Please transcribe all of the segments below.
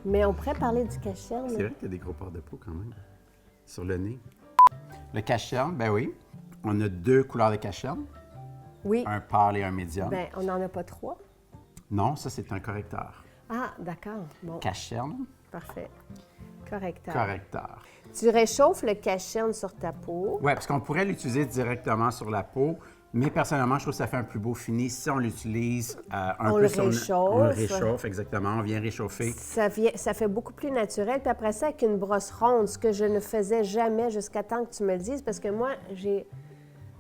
Mais on pourrait parler du cache-cerne. C'est vrai qu'il y a des gros pores de peau quand même, sur le nez. Le cache-cerne, ben oui. On a 2 couleurs de cache-cerne, Oui. un pâle et un médium. Ben, on n'en a pas 3. Non, ça, c'est un correcteur. Ah, d'accord. Bon, Cache-cerne, parfait. Correcteur. correcteur. Tu réchauffes le cache-cerne sur ta peau. Oui, parce qu'on pourrait l'utiliser directement sur la peau, mais personnellement, je trouve que ça fait un plus beau fini si on l'utilise un On peu le sur réchauffe. On le réchauffe, exactement. On vient réchauffer. Ça fait beaucoup plus naturel. Puis après ça, avec une brosse ronde, ce que je ne faisais jamais jusqu'à temps que tu me le dises, parce que moi, j'ai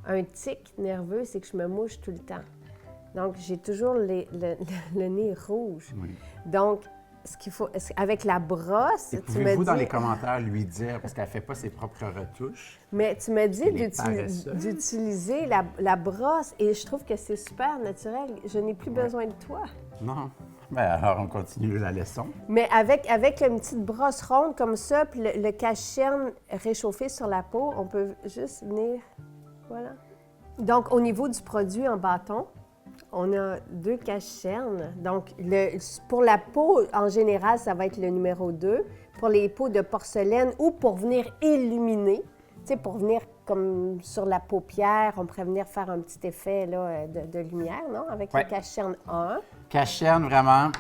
un tic nerveux, c'est que je me mouche tout le temps. Donc, j'ai toujours le nez rouge. Oui. Donc, ce qu'il faut, avec la brosse, Et tu me pouvez-vous, dans dis... les commentaires, lui dire, parce qu'elle ne fait pas ses propres retouches. Mais tu me dis Elle est paresseuse. d'utiliser la brosse et je trouve que c'est super naturel. Je n'ai plus besoin de toi. Non. Ben alors, on continue la leçon. Mais avec une petite brosse ronde comme ça, puis le cache-cerne réchauffé sur la peau, on peut juste venir... Voilà. Donc, au niveau du produit en bâton, on a 2 cache-cernes. Donc, pour la peau, en général, ça va être le numéro 2. Pour les peaux de porcelaine ou pour venir illuminer, tu sais, pour venir comme sur la paupière, on pourrait venir faire un petit effet là, de lumière, non? Avec le cache-cerne 1. Cache-cerne, vraiment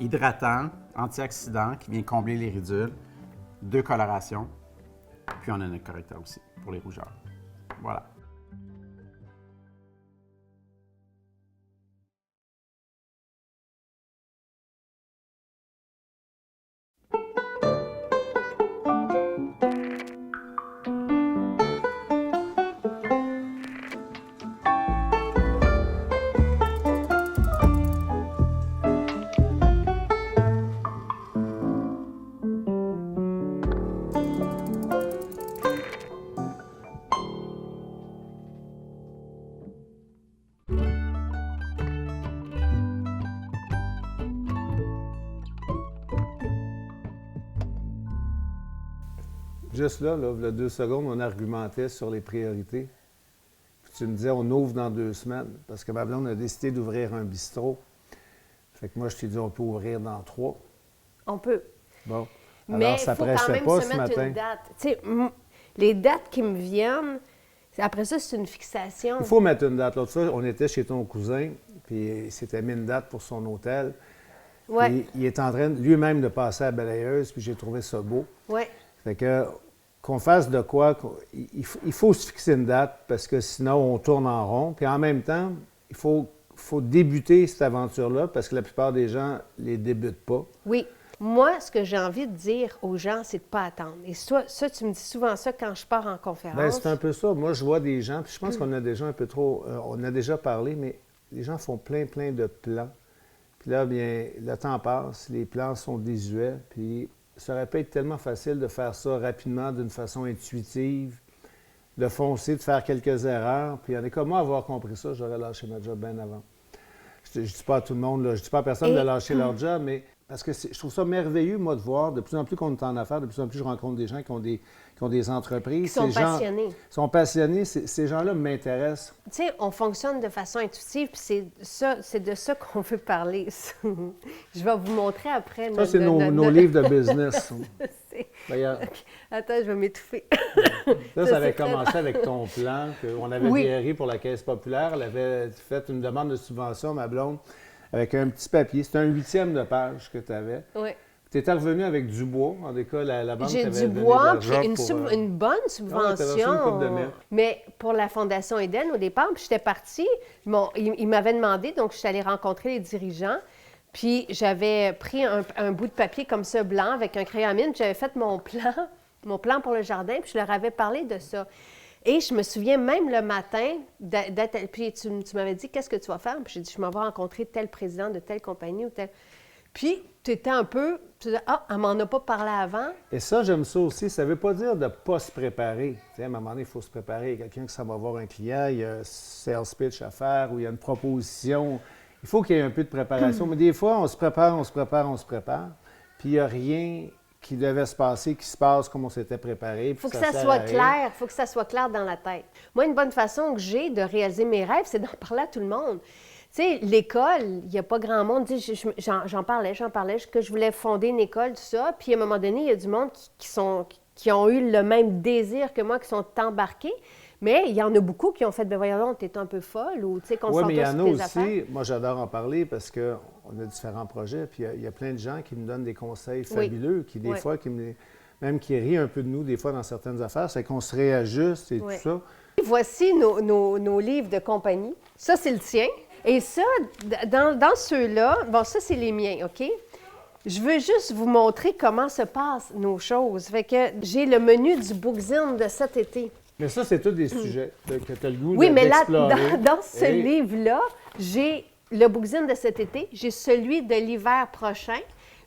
hydratant, antioxydant, qui vient combler les ridules. 2 colorations. Puis on a notre correcteur aussi, pour les rougeurs. Voilà. Juste là, il y a 2 secondes, on argumentait sur les priorités. Puis tu me disais, on ouvre dans 2 semaines, parce que ma blonde a décidé d'ouvrir un bistrot. Fait que moi, je t'ai dit, on peut ouvrir dans 3. On peut. Bon. Mais Alors, ça il faut quand pressait même pas se ce mettre matin. une date. Tu sais, les dates qui me viennent, après ça, c'est une fixation. Il faut mettre une date. L'autre fois, on était chez ton cousin, puis il s'était mis une date pour son hôtel. Ouais. Puis il est en train lui-même de passer à la balayeuse, puis j'ai trouvé ça beau. Oui. Fait que qu'on fasse de quoi, il faut se fixer une date, parce que sinon, on tourne en rond. Puis en même temps, il faut débuter cette aventure-là, parce que la plupart des gens ne les débutent pas. Oui. Moi, ce que j'ai envie de dire aux gens, c'est de ne pas attendre. Et ça, tu me dis souvent ça quand je pars en conférence. Bien, c'est un peu ça. Moi, je vois des gens, puis je pense qu'on a déjà un peu trop... on a déjà parlé, mais les gens font plein de plans. Puis là, bien, le temps passe, les plans sont désuets, puis ça aurait pu être tellement facile de faire ça rapidement, d'une façon intuitive, de foncer, de faire quelques erreurs. Puis il y en a comme moi, avoir compris ça, j'aurais lâché ma job bien avant. Je ne dis pas à tout le monde, là, je ne dis pas à personne de lâcher leur job, mais parce que je trouve ça merveilleux, moi, de voir, de plus en plus qu'on est en affaires, de plus en plus je rencontre des gens qui ont des entreprises. Qui sont Ces gens passionnés. sont passionnés. Ces gens-là m'intéressent. Tu sais, on fonctionne de façon intuitive, puis c'est de ça qu'on veut parler. Je vais vous montrer après. Ça, c'est nos livres de business. D'ailleurs, attends, je vais m'étouffer. ça avait commencé avec ton plan, qu'on avait guéri pour la Caisse populaire. Elle avait fait une demande de subvention à ma blonde avec un petit papier. C'était un 8e de page que tu avais. Oui. Tu étais revenu avec du bois. En tout cas, la banque J'ai t'avait du donné bois, de puis l'argent une bonne t'avais subvention. reçu une coupe de mètres. Mais pour la Fondation Eden, au départ, puis j'étais partie, ils m'avaient demandé, donc je suis allée rencontrer les dirigeants. Puis j'avais pris un bout de papier comme ça, blanc, avec un crayon à mine, puis j'avais fait mon plan pour le jardin, puis je leur avais parlé de ça. Et je me souviens même le matin, puis tu m'avais dit, qu'est-ce que tu vas faire? Puis j'ai dit, je m'en vais rencontrer tel président de telle compagnie ou tel... Puis tu étais un peu, tu disais, ah, elle m'en a pas parlé avant. Et ça, j'aime ça aussi. Ça ne veut pas dire de ne pas se préparer. Tu sais, à un moment donné, il faut se préparer. Il y a quelqu'un qui s'en va voir un client, il y a un sales pitch à faire ou il y a une proposition. Il faut qu'il y ait un peu de préparation. Mais des fois, on se prépare. Puis il n'y a rien qui devait se passer, qui se passe comme on s'était préparé. Il faut que ça soit clair. Il faut que ça soit clair dans la tête. Moi, une bonne façon que j'ai de réaliser mes rêves, c'est d'en parler à tout le monde. sais, l'école, il n'y a pas grand monde. J'en parlais, que je voulais fonder une école, tout ça. Puis à un moment donné, il y a du monde qui ont eu le même désir que moi, qui sont embarqués. Mais il y en a beaucoup qui ont fait, ben voyons donc, t'es un peu folle ou tu sais, qu'on Oui, mais il y en a aussi, affaires. moi j'adore en parler parce qu'on a différents projets, puis il y a plein de gens qui nous donnent des conseils fabuleux, qui des fois, même qui rient un peu de nous, des fois, dans certaines affaires, c'est qu'on se réajuste et tout ça. Voici nos livres de compagnie. Ça, c'est le tien. Et ça, dans ceux-là, bon, ça, c'est les miens, OK? Je veux juste vous montrer comment se passent nos choses. Fait que j'ai le menu du Bookzine de cet été. Mais ça, c'est tous des sujets que tu as le goût Oui, mais là, d'explorer. dans ce livre-là, j'ai le Bookzine de cet été, j'ai celui de l'hiver prochain,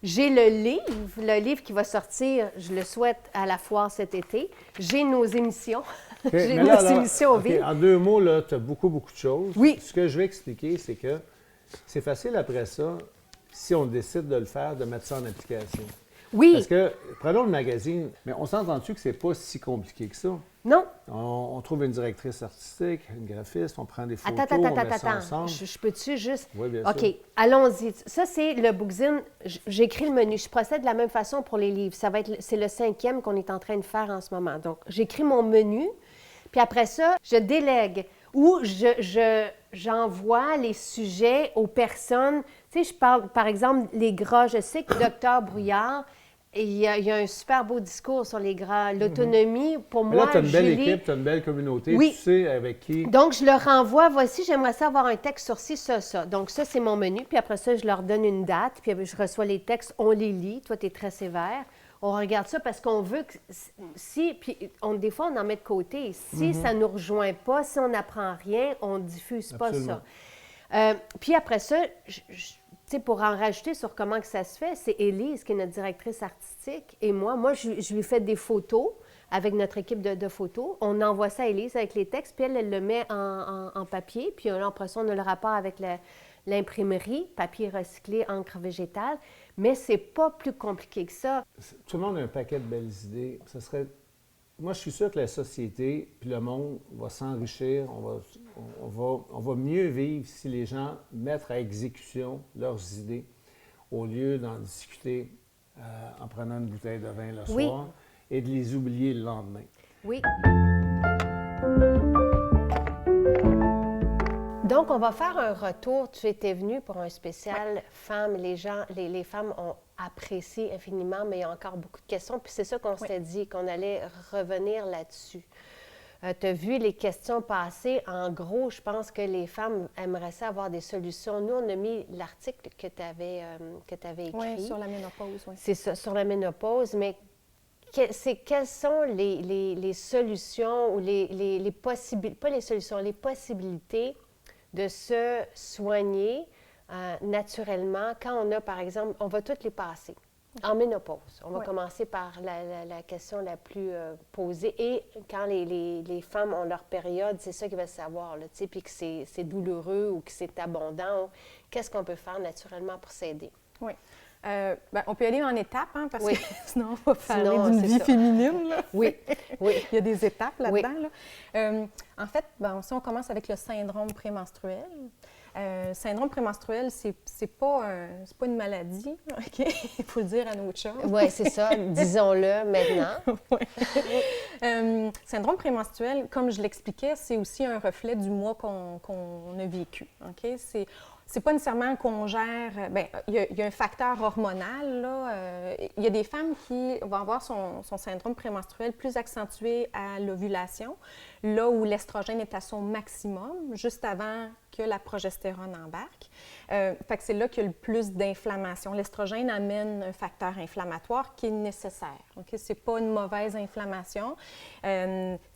j'ai le livre qui va sortir, je le souhaite, à la foire cet été, j'ai nos émissions. Okay, j'ai nos émissions au vide. En 2 mots, là, tu as beaucoup de choses. Oui. Ce que je vais expliquer, c'est que c'est facile après ça, si on décide de le faire, de mettre ça en application. Oui. Parce que, prenons le magazine, mais on s'entend-tu que c'est pas si compliqué que ça? Non. On trouve une directrice artistique, une graphiste, on prend des photos, Attends. on met ça ensemble. Je peux-tu juste... Oui, bien OK, sûr. allons-y. Ça, c'est le Bookzine. J'écris le menu. Je procède de la même façon pour les livres. C'est le 5e qu'on est en train de faire en ce moment. Donc, j'écris mon menu, puis après ça, je délègue ou j'envoie les sujets aux personnes. Tu sais, je parle, par exemple, les gras. Je sais que Dr. Brouillard, il y a un super beau discours sur les gras. L'autonomie, pour Mais moi, là, tu as une belle Julie, équipe, tu as une belle communauté, Oui. tu sais avec qui. Donc, je leur renvoie, voici, j'aimerais ça avoir un texte sur ci, ça. Donc, ça, c'est mon menu. Puis après ça, je leur donne une date, puis je reçois les textes, on les lit. Toi, tu es très sévère. On regarde ça parce qu'on veut que des fois, on en met de côté. Si ça ne nous rejoint pas, si on n'apprend rien, on ne diffuse pas Absolument. ça. Puis après ça, tu sais, pour en rajouter sur comment que ça se fait, c'est Élise, qui est notre directrice artistique, et moi, je lui fais des photos avec notre équipe de photos. On envoie ça à Élise avec les textes, puis elle le met en papier. Puis là, après ça, on a le rapport avec l'imprimerie, papier recyclé, encre végétale. Mais c'est pas plus compliqué que ça. Tout le monde a un paquet de belles idées. Moi, je suis sûr que la société puis le monde va s'enrichir. On va mieux vivre si les gens mettent à exécution leurs idées au lieu d'en discuter en prenant une bouteille de vin le soir et de les oublier le lendemain. Oui. Donc, on va faire un retour. Tu étais venu pour un spécial femmes. Les femmes ont apprécié infiniment, mais il y a encore beaucoup de questions. Puis c'est ça qu'on s'était dit, qu'on allait revenir là-dessus. Tu as vu les questions passer. En gros, je pense que les femmes aimeraient ça avoir des solutions. Nous, on a mis l'article que tu avais écrit. Oui, sur la ménopause, oui. C'est ça, sur la ménopause, mais quelles sont les solutions ou les possibilités, pas les solutions, les possibilités de se soigner naturellement quand on a, par exemple, on va toutes les passer en ménopause. On va commencer par la question la plus posée. Et quand les femmes ont leur période, c'est ça qu'ils veulent savoir, là, tu sais, puis que c'est douloureux ou que c'est abondant. Qu'est-ce qu'on peut faire naturellement pour s'aider? Oui. On peut y aller en étapes, hein, parce que sinon, on va parler Sinon, d'une c'est vie ça. féminine. Là. Oui, oui. Il y a des étapes là-dedans. Oui. Là. En fait, si on commence avec le syndrome prémenstruel. Syndrome prémenstruel, c'est pas une maladie, OK? Il faut le dire à nos chums. Oui, c'est ça. Disons-le maintenant. Syndrome prémenstruel, comme je l'expliquais, c'est aussi un reflet du mois qu'on a vécu, OK? C'est pas nécessairement qu'on gère... il y a un facteur hormonal, là. Il y a des femmes qui vont avoir son syndrome prémenstruel plus accentué à l'ovulation, là où l'estrogène est à son maximum, juste avant que la progestérone embarque. Fait que c'est là qu'il y a le plus d'inflammation. L'estrogène amène un facteur inflammatoire qui est nécessaire. Okay? Ce n'est pas une mauvaise inflammation.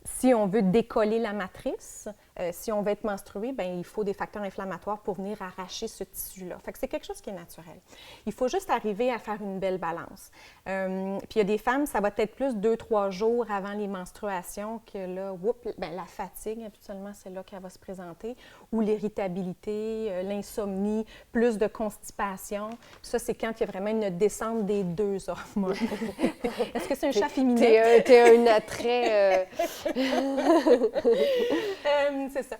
Si on veut décoller la matrice, si on veut être menstrué, bien, il faut des facteurs inflammatoires pour venir arracher ce tissu-là. Fait que c'est quelque chose qui est naturel. Il faut juste arriver à faire une belle balance. Puis il y a des femmes, ça va être plus 2-3 jours avant les menstruations que là, la fatigue, habituellement, c'est là qu'elle va se présenter, ou l'irritabilité, l'insomnie, plus de constipation. Puis ça, c'est quand il y a vraiment une descente des 2 hormones. Est-ce que c'est un chat féminin? T'es un attrait... C'est ça.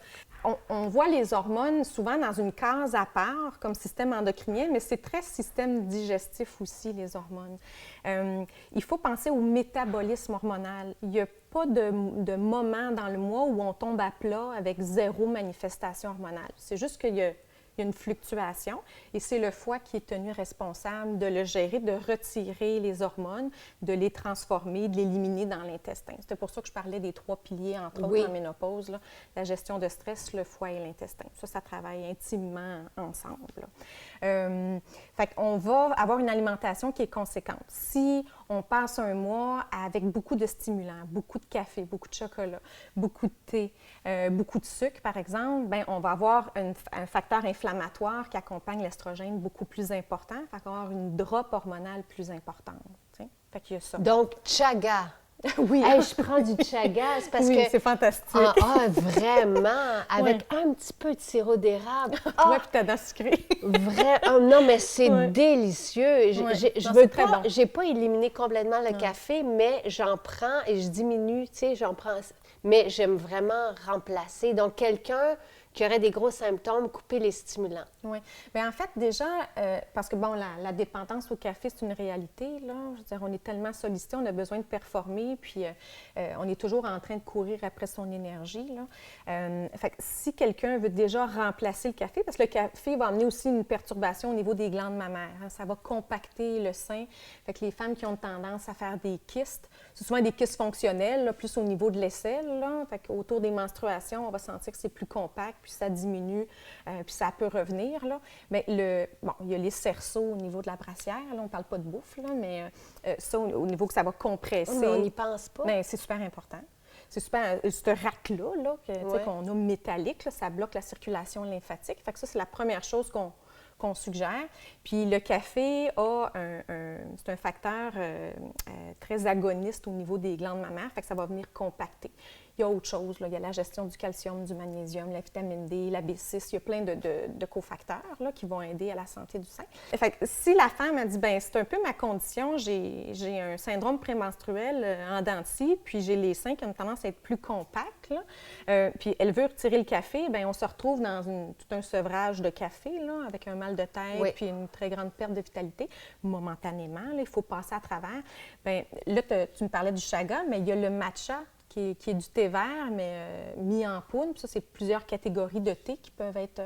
on voit les hormones souvent dans une case à part, comme système endocrinien, mais c'est très système digestif aussi, les hormones. Il faut penser au métabolisme hormonal. Il n'y a pas de moment dans le mois où on tombe à plat avec 0 manifestation hormonale. C'est juste qu'il y a une fluctuation et c'est le foie qui est tenu responsable de le gérer, de retirer les hormones, de les transformer, de l'éliminer dans l'intestin. C'était pour ça que je parlais des 3 piliers, entre autres, en ménopause, là, la gestion de stress, le foie et l'intestin. Ça travaille intimement ensemble. Fait qu'on va avoir une alimentation qui est conséquente. Si on passe un mois avec beaucoup de stimulants, beaucoup de café, beaucoup de chocolat, beaucoup de thé, beaucoup de sucre, par exemple, bien, on va avoir un facteur inflammatoire qui accompagne l'estrogène beaucoup plus important. Fait qu'on va avoir une drop hormonale plus importante. T'sais? Fait qu'il y a ça. Donc, chaga. Oui. Hey, je prends du chaga, c'est parce oui, que... c'est fantastique. Vraiment, avec un petit peu de sirop d'érable. Oui, puis ta dent sucrée. Non, mais c'est délicieux. Je veux pas, bon. j'ai pas éliminé complètement le café, mais j'en prends et je diminue, tu sais, j'en prends. Mais j'aime vraiment remplacer. Donc, quelqu'un qui aurait des gros symptômes, couper les stimulants. Oui. Bien, en fait, déjà, parce que, bon, la dépendance au café, c'est une réalité, là. Je veux dire, on est tellement sollicité, on a besoin de performer, puis on est toujours en train de courir après son énergie, là. Fait que si quelqu'un veut déjà remplacer le café, parce que le café va amener aussi une perturbation au niveau des glandes mammaires, hein, ça va compacter le sein. Fait que les femmes qui ont tendance à faire des kystes, c'est souvent des kystes fonctionnels, là, plus au niveau de l'aisselle, là. Fait qu'autour des menstruations, on va sentir que c'est plus compact, puis ça diminue, puis ça peut revenir, là. Mais il y a les cerceaux au niveau de la brassière, là, on ne parle pas de bouffe, là, mais ça, au niveau que ça va compresser. Mais on n'y pense pas. Bien, c'est super important. C'est super, ce rack-là, là, qu'on a métallique, là, ça bloque la circulation lymphatique. Fait que ça, c'est la première chose qu'on suggère. Puis le café c'est un facteur très agoniste au niveau des glandes mammaires, fait que ça va venir compacter. Il y a autre chose, là. Il y a la gestion du calcium, du magnésium, la vitamine D, la B6. Il y a plein de cofacteurs là, qui vont aider à la santé du sein. Fait que si la femme a dit, bien, c'est un peu ma condition, j'ai un syndrome prémenstruel en dents de scie, puis j'ai les seins qui ont tendance à être plus compacts, là, puis elle veut retirer le café, bien, on se retrouve dans tout un sevrage de café, là, avec un mal de tête, puis une très grande perte de vitalité, momentanément. Là, il faut passer à travers. Bien, là, tu me parlais du chaga, mais il y a le matcha, qui est du thé vert, mais mis en poudre. Puis ça, c'est plusieurs catégories de thé qui peuvent être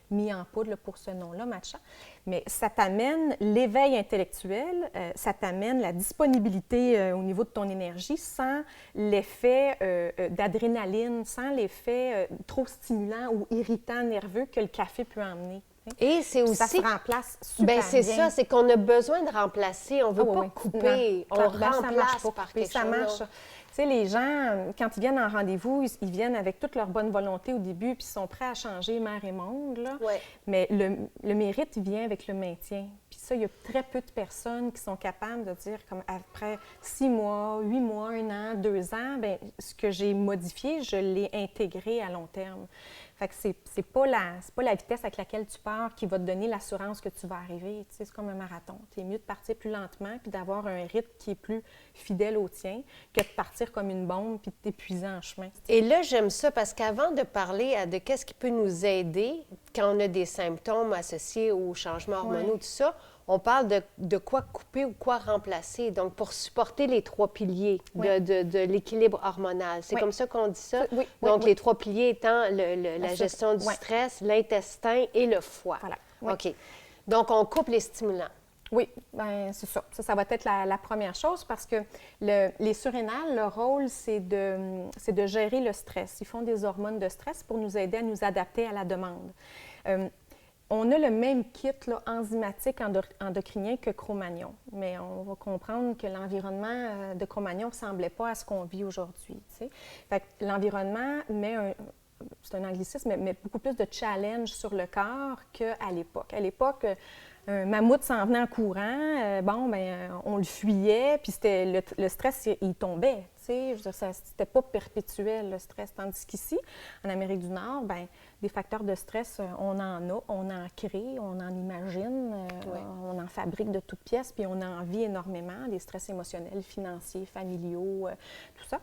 mis en poudre là, pour ce nom-là, matcha. Mais ça t'amène l'éveil intellectuel, ça t'amène la disponibilité au niveau de ton énergie sans l'effet d'adrénaline, sans l'effet trop stimulant ou irritant, nerveux que le café peut emmener. Et c'est aussi... Ça se remplace super bien. C'est ça, c'est qu'on a besoin de remplacer. On ne veut pas couper, on remplace par quelque chose. Ça marche. Tu sais, les gens, quand ils viennent en rendez-vous, ils viennent avec toute leur bonne volonté au début, puis ils sont prêts à changer mer et monde, là. Ouais. Mais le mérite, il vient avec le maintien. Puis ça, il y a très peu de personnes qui sont capables de dire, comme après 6 mois, 8 mois, 1 an, 2 ans, bien, ce que j'ai modifié, je l'ai intégré à long terme. Fait que c'est pas la vitesse avec laquelle tu pars qui va te donner l'assurance que tu vas arriver. Tu sais, c'est comme un marathon. Tu es mieux de partir plus lentement puis d'avoir un rythme qui est plus fidèle au tien que de partir comme une bombe puis de t'épuiser en chemin. Et là, j'aime ça parce qu'avant de parler de qu'est-ce qui peut nous aider quand on a des symptômes associés aux changements hormonaux, tout ça, on parle de quoi couper ou quoi remplacer. Donc, pour supporter les 3 piliers de l'équilibre hormonal. C'est comme ça qu'on dit ça? Oui. Donc, les 3 piliers étant la gestion du stress, l'intestin et le foie. Voilà. OK. Donc, on coupe les stimulants. Oui, bien, c'est ça. Ça va être la première chose parce que les surrénales, leur rôle, c'est de gérer le stress. Ils font des hormones de stress pour nous aider à nous adapter à la demande. On a le même kit là, enzymatique endocrinien que Cro-Magnon, mais on va comprendre que l'environnement de Cro-Magnon ne ressemblait pas à ce qu'on vit aujourd'hui. Tu sais. Fait que l'environnement c'est un anglicisme, mais beaucoup plus de challenge sur le corps qu'à l'époque. À l'époque, un mammouth s'en venait en courant, on le fuyait, puis le stress, il tombait. Tu sais, je veux dire, c'était pas perpétuel, le stress. Tandis qu'ici, en Amérique du Nord, bien, des facteurs de stress, on en crée, on en imagine, on en fabrique de toutes pièces, puis on en vit énormément, des stress émotionnels, financiers, familiaux, tout ça.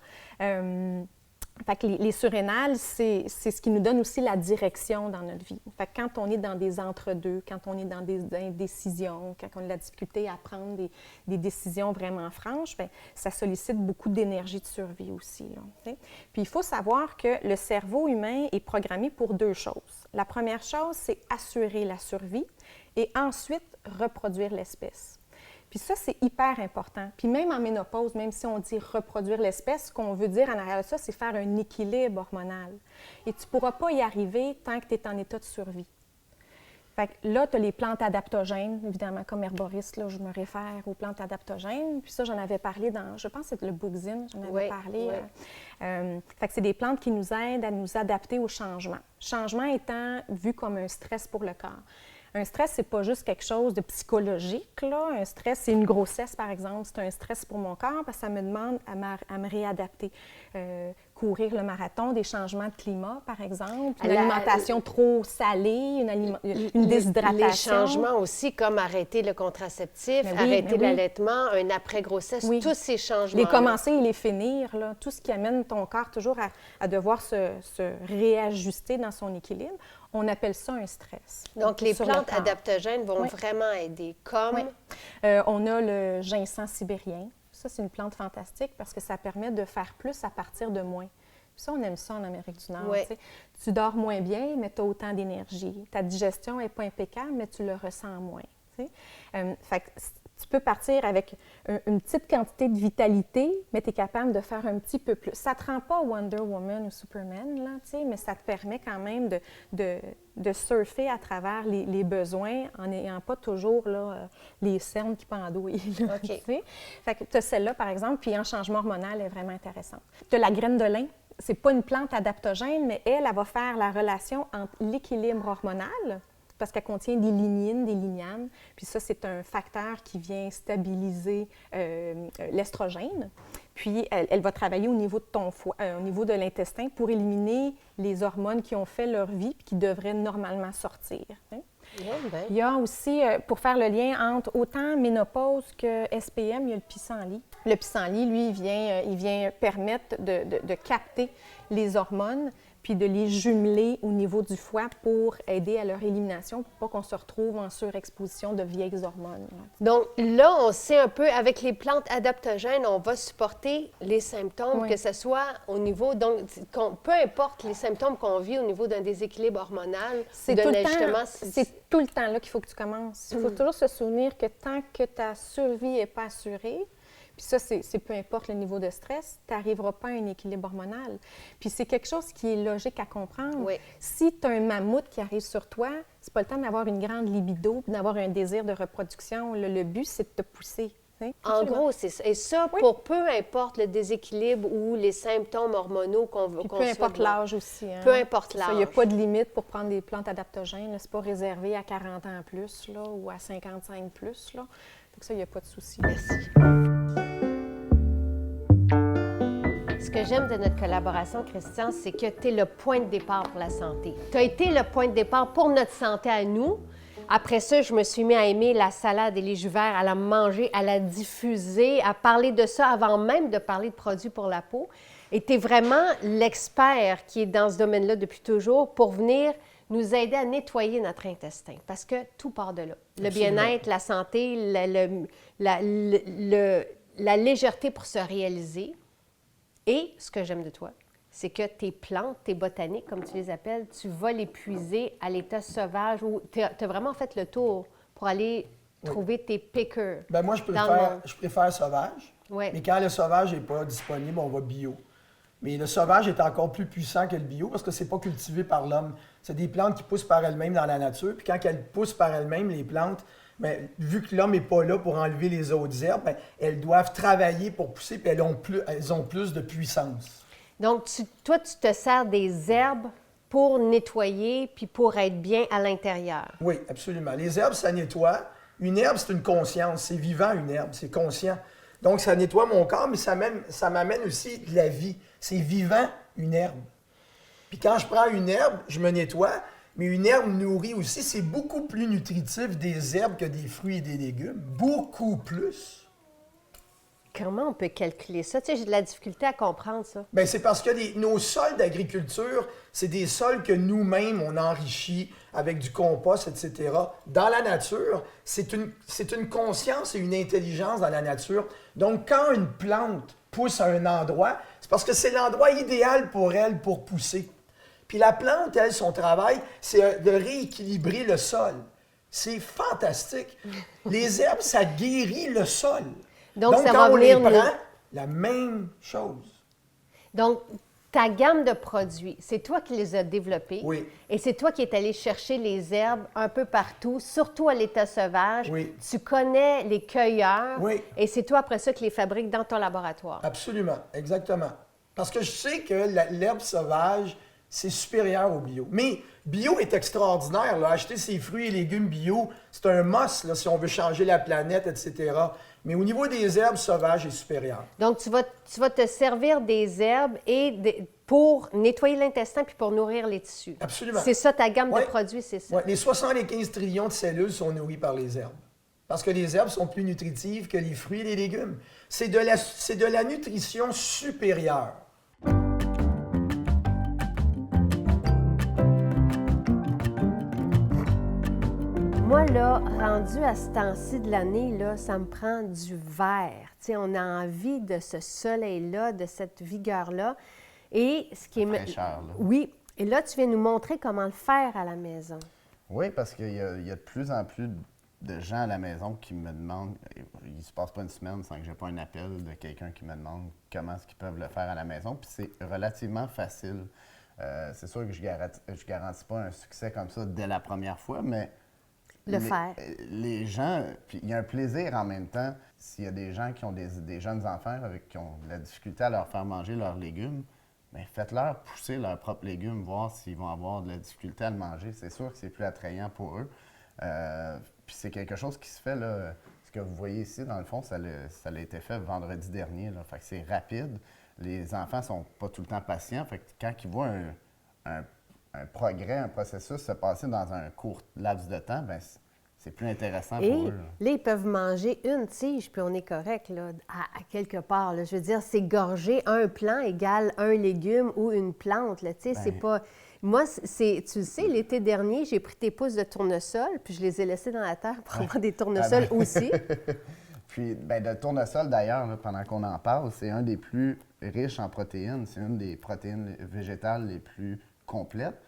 Fait que les surrénales, c'est ce qui nous donne aussi la direction dans notre vie. Fait que quand on est dans des entre-deux, quand on est dans des indécisions, quand on a de la difficulté à prendre des décisions vraiment franches, bien, ça sollicite beaucoup d'énergie de survie aussi. Là, okay? Puis il faut savoir que le cerveau humain est programmé pour 2 choses. La première chose, c'est assurer la survie et ensuite reproduire l'espèce. Puis ça, c'est hyper important. Puis même en ménopause, même si on dit reproduire l'espèce, ce qu'on veut dire en arrière de ça, c'est faire un équilibre hormonal. Et tu ne pourras pas y arriver tant que tu es en état de survie. Fait que là, tu as les plantes adaptogènes, évidemment, comme herboriste, là, je me réfère aux plantes adaptogènes. Puis ça, j'en avais parlé dans, je pense que c'est le Bookzine, j'en avais parlé. Fait que c'est des plantes qui nous aident à nous adapter au changement. Changement étant vu comme un stress pour le corps. Un stress, c'est pas juste quelque chose de psychologique, là. Un stress, c'est une grossesse, par exemple. C'est un stress pour mon corps parce que ça me demande à me réadapter. Courir le marathon, des changements de climat, par exemple. Une alimentation trop salée, une déshydratation. Les changements aussi, comme arrêter le contraceptif, arrêter l'allaitement, un après-grossesse, tous ces changements. Les commencer et les finir, là, tout ce qui amène ton corps toujours à devoir se réajuster dans son équilibre. On appelle ça un stress. Donc, les plantes adaptogènes vont vraiment aider, comme... on a le ginseng sibérien. Ça, c'est une plante fantastique parce que ça permet de faire plus à partir de moins. Puis ça, on aime ça en Amérique du Nord. Tu dors moins bien, mais tu as autant d'énergie. Ta digestion n'est pas impeccable, mais tu le ressens moins. Fait que tu peux partir avec une petite quantité de vitalité, mais tu es capable de faire un petit peu plus. Ça ne te rend pas Wonder Woman ou Superman, là, mais ça te permet quand même de surfer à travers les besoins en n'ayant pas toujours là, les cernes qui pendouillent. Fait que tu as celle-là, par exemple, puis en changement hormonal, elle est vraiment intéressante. Tu as la graine de lin. C'est pas une plante adaptogène, mais elle va faire la relation entre l'équilibre hormonal, parce qu'elle contient des lignines, des lignanes. Puis ça, c'est un facteur qui vient stabiliser l'estrogène. Puis elle va travailler au niveau de ton foie, au niveau de l'intestin pour éliminer les hormones qui ont fait leur vie et qui devraient normalement sortir. Il y a aussi, pour faire le lien entre autant ménopause que SPM, il y a le pissenlit. Le pissenlit, lui, il vient permettre de capter les hormones puis de les jumeler au niveau du foie pour aider à leur élimination, pour pas qu'on se retrouve en surexposition de vieilles hormones. Donc là, on sait un peu, avec les plantes adaptogènes, on va supporter les symptômes, que ce soit au niveau, donc peu importe les symptômes qu'on vit au niveau d'un déséquilibre hormonal, d'un ajustement. C'est tout le temps là qu'il faut que tu commences. Il faut toujours se souvenir que tant que ta survie n'est pas assurée, puis ça, c'est peu importe le niveau de stress, tu n'arriveras pas à un équilibre hormonal. Puis c'est quelque chose qui est logique à comprendre. Si tu as un mammouth qui arrive sur toi, c'est pas le temps d'avoir une grande libido, d'avoir un désir de reproduction. Le but, c'est de te pousser. En gros, c'est ça. Et ça, pour peu importe le déséquilibre ou les symptômes hormonaux qu'on veut. Peu importe l'âge aussi. Hein? Peu importe l'âge. Il n'y a pas de limite pour prendre des plantes adaptogènes. Ce n'est pas réservé à 40 ans plus là, ou à 55 plus. Là. Donc ça, il n'y a pas de souci. Merci. Ce que j'aime de notre collaboration, Christian, c'est que tu es le point de départ pour la santé. Tu as été le point de départ pour notre santé à nous. Après ça, je me suis mis à aimer la salade et les jus verts, à la manger, à la diffuser, à parler de ça avant même de parler de produits pour la peau. Et tu es vraiment l'expert qui est dans ce domaine-là depuis toujours pour venir nous aider à nettoyer notre intestin, parce que tout part de là. Le bien-être, la santé, la légèreté pour se réaliser. Et ce que j'aime de toi, c'est que tes plantes, tes botaniques, comme tu les appelles, tu vas les puiser à l'état sauvage où tu as vraiment fait le tour pour aller trouver tes pickers. Bien, moi, je préfère sauvage. Mais quand le sauvage n'est pas disponible, on va bio. Mais le sauvage est encore plus puissant que le bio parce que c'est pas cultivé par l'homme. C'est des plantes qui poussent par elles-mêmes dans la nature. Puis quand elles poussent par elles-mêmes, les plantes, bien, vu que l'homme n'est pas là pour enlever les autres herbes, bien, elles doivent travailler pour pousser, puis elles ont plus de puissance. Donc, toi, tu te sers des herbes pour nettoyer puis pour être bien à l'intérieur. Oui, absolument. Les herbes, ça nettoie. Une herbe, c'est une conscience. C'est vivant, une herbe. C'est conscient. Donc, ça nettoie mon corps, mais ça m'amène aussi de la vie. C'est vivant, une herbe. Puis quand je prends une herbe, je me nettoie, mais une herbe nourrit aussi. C'est beaucoup plus nutritif des herbes que des fruits et des légumes. Beaucoup plus. Comment on peut calculer ça? Tu sais, j'ai de la difficulté à comprendre ça. Bien, c'est parce que nos sols d'agriculture, c'est des sols que nous-mêmes, on enrichit avec du compost, etc. Dans la nature, c'est une conscience et une intelligence dans la nature. Donc, quand une plante pousse à un endroit, c'est parce que c'est l'endroit idéal pour elle pour pousser. Puis la plante, elle, son travail, c'est de rééquilibrer le sol. C'est fantastique. Les herbes, ça guérit le sol. Donc ça quand va on venir les prend, la même chose. Donc, ta gamme de produits, c'est toi qui les as développés. Oui. Et c'est toi qui es allé chercher les herbes un peu partout, surtout à l'état sauvage. Oui. Tu connais les cueilleurs. Oui. Et c'est toi, après ça, qui les fabriques dans ton laboratoire. Absolument, exactement. Parce que je sais que l'herbe sauvage, c'est supérieur au bio. Mais bio est extraordinaire. Là. Acheter ses fruits et légumes bio, c'est un must là, si on veut changer la planète, etc. Mais au niveau des herbes sauvages, c'est supérieur. Donc, tu vas te servir des herbes pour nettoyer l'intestin puis pour nourrir les tissus. Absolument. C'est ça, ta gamme de produits, c'est ça. Ouais. Les 75 trillions de cellules sont nourries par les herbes. Parce que les herbes sont plus nutritives que les fruits et les légumes. C'est de la nutrition supérieure. Moi, là, rendu à ce temps-ci de l'année, là, ça me prend du vert. Tu sais, on a envie de ce soleil-là, de cette vigueur-là. Et ce qui est... Fraîcheur, là. Oui. Et là, tu viens nous montrer comment le faire à la maison. Oui, parce qu'il y a de plus en plus de gens à la maison qui me demandent, il ne se passe pas une semaine sans que j'ai pas un appel de quelqu'un qui me demande comment est-ce qu'ils peuvent le faire à la maison. Puis c'est relativement facile. C'est sûr que je garantis pas un succès comme ça dès la première fois, mais Faire. les gens, puis il y a un plaisir en même temps. S'il y a des gens qui ont des jeunes enfants qui ont de la difficulté à leur faire manger leurs légumes, bien, faites-leur pousser leurs propres légumes, voir s'ils vont avoir de la difficulté à le manger. C'est sûr que c'est plus attrayant pour eux. Puis c'est quelque chose qui se fait, là, ce que vous voyez ici, dans le fond, ça a été fait vendredi dernier. Là, fait que c'est rapide. Les enfants sont pas tout le temps patients. Fait que quand ils voient un progrès, un processus se passer dans un court laps de temps, bien, c'est plus intéressant pour eux. Là, ils peuvent manger une tige, puis on est correct, là, à quelque part. Là. Je veux dire, c'est gorgé, un plant égale un légume ou une plante. Là, tu sais, c'est pas... Moi, tu le sais, l'été dernier, j'ai pris tes pousses de tournesol, puis je les ai laissés dans la terre pour avoir des tournesols aussi. Puis, bien, le tournesol, d'ailleurs, là, pendant qu'on en parle, c'est un des plus riches en protéines. C'est une des protéines végétales les plus complètes.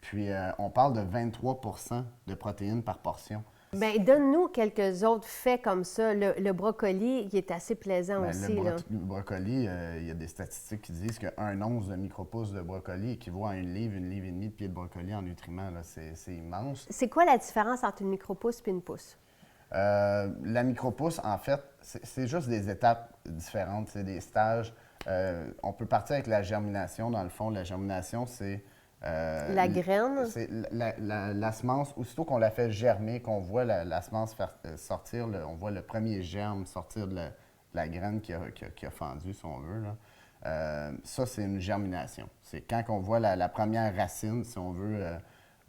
Puis, on parle de 23 de protéines par portion. Bien, donne-nous quelques autres faits comme ça. Le brocoli, il est assez plaisant aussi. Le brocoli, il y a des statistiques qui disent qu'un once de micropousse de brocoli équivaut à une livre et demie de pieds de brocoli en nutriments. C'est immense. C'est quoi la différence entre une micropousse et une pousse? La micropousse, en fait, c'est juste des étapes différentes. C'est des stages. On peut partir avec la germination. Dans le fond, la germination, c'est... la graine? C'est la semence, aussitôt qu'on la fait germer, qu'on voit la semence sortir, on voit le premier germe sortir de la graine qui a fendu, si on veut. Là. Ça, c'est une germination. C'est quand on voit la première racine, si on veut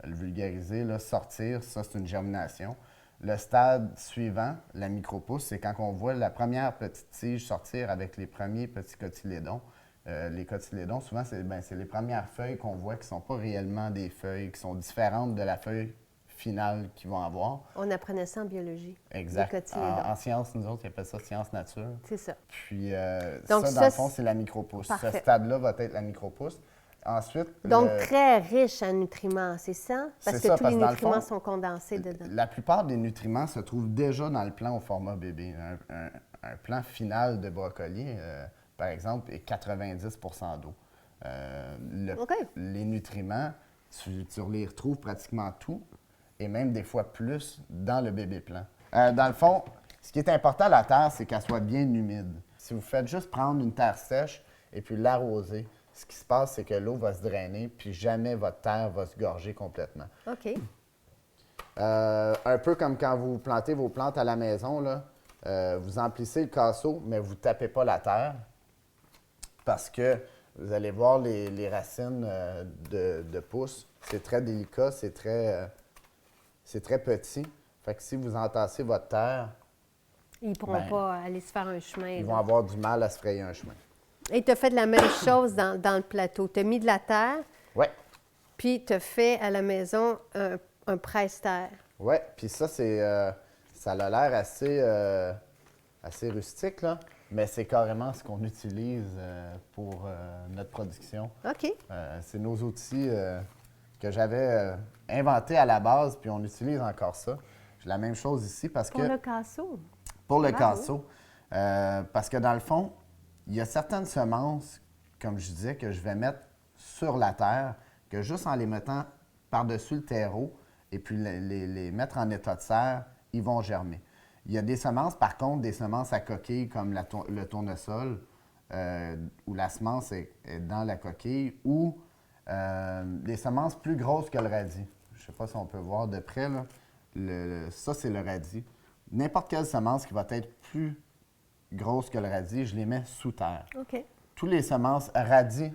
le vulgariser, là, sortir, ça, c'est une germination. Le stade suivant, la micropousse, c'est quand on voit la première petite tige sortir avec les premiers petits cotylédons. Les cotylédons, souvent, c'est les premières feuilles qu'on voit qui ne sont pas réellement des feuilles, qui sont différentes de la feuille finale qu'ils vont avoir. On apprenait ça en biologie. Exact. Les cotylédons. En sciences, nous autres, ils appellent ça science nature. C'est ça. Puis, donc, ça, dans le fond, c'est la micropousse. Parfait. Ce stade-là va être la micropousse. Ensuite, donc, très riche en nutriments, c'est ça? Parce que tous les nutriments sont condensés dedans. La plupart des nutriments se trouvent déjà dans le plant au format bébé. Un plant final de brocoli, par exemple, est 90 d'eau. Les nutriments, tu les retrouves pratiquement tout, et même des fois plus, dans le bébé plant. Dans le fond, ce qui est important à la terre, c'est qu'elle soit bien humide. Si vous faites juste prendre une terre sèche et puis l'arroser, ce qui se passe, c'est que l'eau va se drainer, puis jamais votre terre va se gorger complètement. OK. Un peu comme quand vous plantez vos plantes à la maison, là, vous emplissez le casseau, mais vous ne tapez pas la terre parce que vous allez voir les racines de pousses. C'est très délicat, c'est très petit. Fait que si vous entassez votre terre, Ils ne pourront pas aller se faire un chemin. Ils vont avoir du mal à se frayer un chemin. Et tu as fait de la même chose dans le plateau. Tu as mis de la terre, Oui. puis tu as fait à la maison un presse-terre. Oui, puis ça, ça a l'air assez rustique, là, mais c'est carrément ce qu'on utilise pour notre production. OK. C'est nos outils que j'avais inventés à la base, puis on utilise encore ça. J'ai la même chose ici parce que... Pour le casseau. Pour le Bravo. casseau. Parce que dans le fond, il y a certaines semences, comme je disais, que je vais mettre sur la terre, que juste en les mettant par-dessus le terreau et puis les mettre en état de serre, ils vont germer. Il y a des semences, par contre, des semences à coquille comme le tournesol, où la semence est dans la coquille, ou des semences plus grosses que le radis. Je ne sais pas si on peut voir de près, là. Ça, c'est le radis. N'importe quelle semence qui va être plus grosse que le radis, je les mets sous terre. OK. Tous les semences radis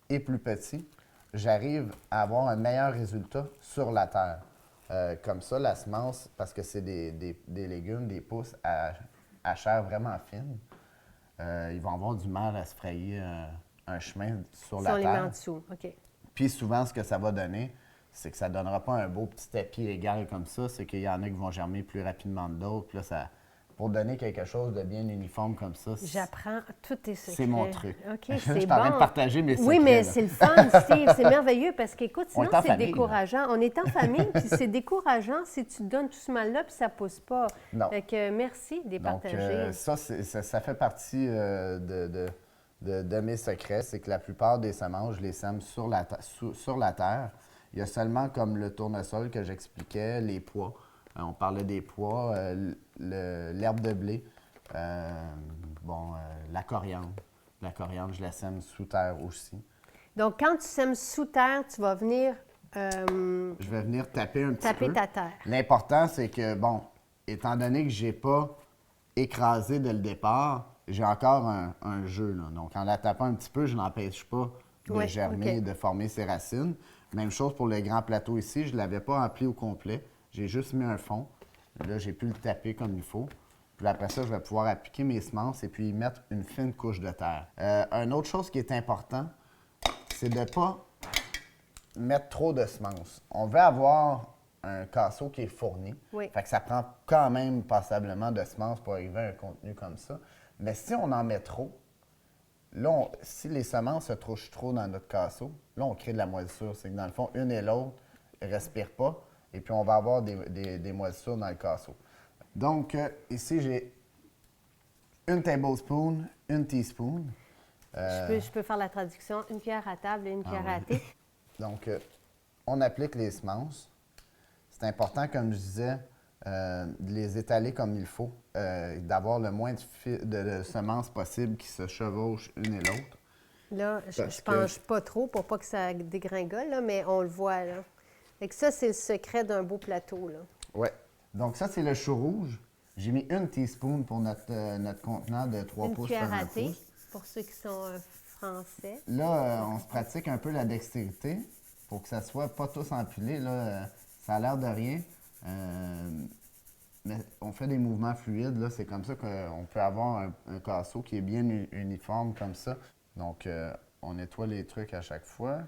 et plus petits, j'arrive à avoir un meilleur résultat sur la terre. Comme ça, la semence, parce que c'est des légumes, des pousses à chair vraiment fine, ils vont avoir du mal à se frayer un chemin sur la terre. Si on les met en dessous, OK. Puis souvent, ce que ça va donner, c'est que ça ne donnera pas un beau petit tapis égal comme ça. C'est qu'il y en a qui vont germer plus rapidement que d'autres. Puis là, pour donner quelque chose de bien uniforme comme ça, j'apprends tous tes secrets. C'est mon truc. OK, Je c'est suis en train de bon. partager mes secrets. Oui, mais là. c'est le fun, Steve. C'est merveilleux parce qu'écoute, sinon, On est en c'est famille, décourageant. On est en famille, puis c'est décourageant si tu te donnes tout ce mal-là, puis ça ne pousse pas. Non. Fait que merci de les Donc, partager. ça fait partie de mes secrets. C'est que la plupart des semences, je les sème sur la terre. Il y a seulement comme le tournesol que j'expliquais, les pois. On parlait des pois, l'herbe de blé, la coriandre. La coriandre, je la sème sous terre aussi. Donc, quand tu sèmes sous terre, tu vas venir... je vais venir taper un petit peu. Taper ta terre. L'important, c'est que, étant donné que je n'ai pas écrasé dès le départ, j'ai encore un jeu. Là. Donc, en la tapant un petit peu, je n'empêche pas de germer et de former ses racines. Même chose pour le grand plateau ici. Je ne l'avais pas empli au complet. J'ai juste mis un fond. Là, j'ai pu le taper comme il faut. Puis après ça, je vais pouvoir appliquer mes semences et puis y mettre une fine couche de terre. Une autre chose qui est important, c'est de ne pas mettre trop de semences. On veut avoir un casseau qui est fourni. Oui. Fait que ça prend quand même passablement de semences pour arriver à un contenu comme ça. Mais si on en met trop, là, si les semences se trouchent trop dans notre casseau, là, on crée de la moisissure. C'est que dans le fond, une et l'autre ne respirent pas et puis on va avoir des moisissures dans le casseau. Donc, ici, j'ai une tablespoon, une teaspoon. Je peux faire la traduction. Une cuillère à table et une cuillère à thé. Donc, on applique les semences. C'est important, comme je disais, de les étaler comme il faut, d'avoir le moins de semences possible qui se chevauchent une et l'autre. Là, je ne penche pas trop pour pas que ça dégringole, là, mais on le voit. Là. Fait que ça, c'est le secret d'un beau plateau. Oui. Donc, ça, c'est le chou rouge. J'ai mis une teaspoon pour notre contenant de 3 pouces par 1 pouce. Pour ceux qui sont français. Là, on se pratique un peu la dextérité pour que ça soit pas tous empilés. Là, ça a l'air de rien. Mais on fait des mouvements fluides. Là, c'est comme ça qu'on peut avoir un casseau qui est bien uniforme comme ça. Donc, on nettoie les trucs à chaque fois.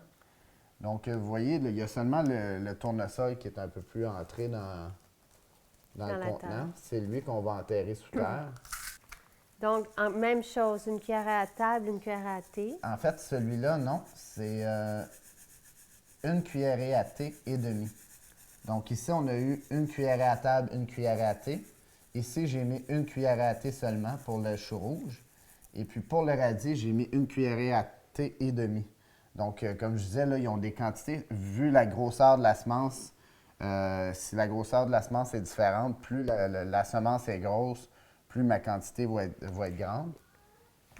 Donc, vous voyez, là, il y a seulement le tournesol qui est un peu plus entré dans le contenant. C'est lui qu'on va enterrer sous terre. Donc, même chose, une cuillère à table, une cuillère à thé. En fait, celui-là, non. C'est une cuillerée à thé et demi. Donc, ici, on a eu une cuillerée à table, une cuillerée à thé. Ici, j'ai mis une cuillerée à thé seulement pour le chou rouge. Et puis, pour le radis, j'ai mis une cuillerée à thé et demi. Donc, comme je disais, là, ils ont des quantités. Vu la grosseur de la semence, si la grosseur de la semence est différente, plus la semence est grosse, plus ma quantité va être grande.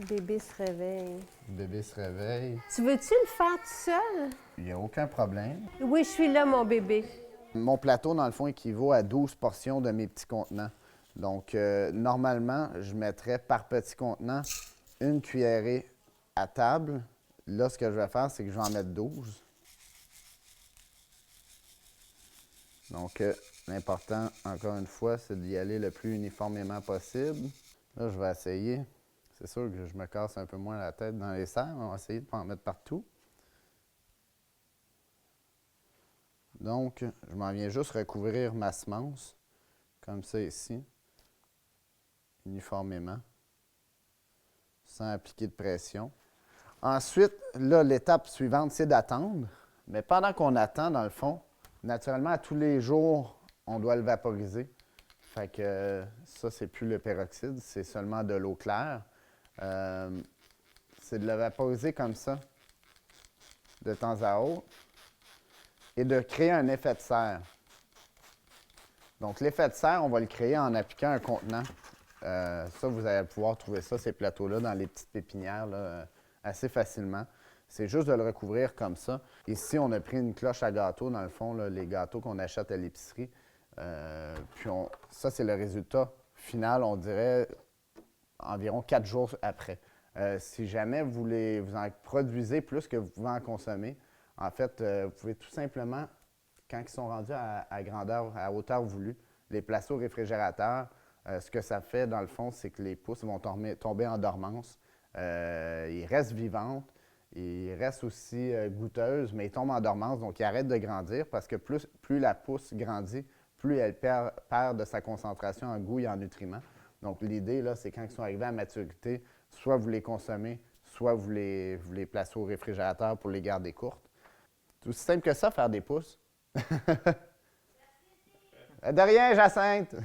Bébé se réveille. Bébé se réveille. Tu veux-tu le faire tout seul? Il n'y a aucun problème. Oui, je suis là, mon bébé. Mon plateau, dans le fond, équivaut à 12 portions de mes petits contenants. Donc, normalement, je mettrais par petit contenant une cuillerée à table. Là, ce que je vais faire, c'est que je vais en mettre 12. Donc, L'important, encore une fois, c'est d'y aller le plus uniformément possible. Là, je vais essayer. C'est sûr que je me casse un peu moins la tête dans les serres. On va essayer de ne pas en mettre partout. Donc, je m'en viens juste recouvrir ma semence, comme ça ici, uniformément, sans appliquer de pression. Ensuite, là, l'étape suivante, c'est d'attendre. Mais pendant qu'on attend, dans le fond, naturellement, à tous les jours, on doit le vaporiser. Fait que ça, c'est plus le peroxyde, c'est seulement de l'eau claire. C'est de le vaporiser comme ça, de temps à autre, et de créer un effet de serre. Donc, l'effet de serre, on va le créer en appliquant un contenant. Ça, vous allez pouvoir trouver ça, ces plateaux-là, dans les petites pépinières, là, assez facilement. C'est juste de le recouvrir comme ça. Ici, on a pris une cloche à gâteau, dans le fond, là, les gâteaux qu'on achète à l'épicerie. Ça, c'est le résultat final, on dirait, environ 4 jours après. Si jamais vous en produisez plus que vous pouvez en consommer, en fait, vous pouvez tout simplement, quand ils sont rendus à grandeur, à hauteur voulue, les placer au réfrigérateur. Ce que ça fait, dans le fond, c'est que les pousses vont tomber en dormance. Ils restent vivantes, ils restent aussi goûteuses, mais ils tombent en dormance, donc ils arrêtent de grandir parce que plus la pousse grandit, plus elle perd de sa concentration en goût et en nutriments. Donc, l'idée, là, c'est quand ils sont arrivés à maturité, soit vous les consommez, soit vous les placez au réfrigérateur pour les garder courtes. C'est aussi simple que ça, faire des pousses. De rien, Jacinthe!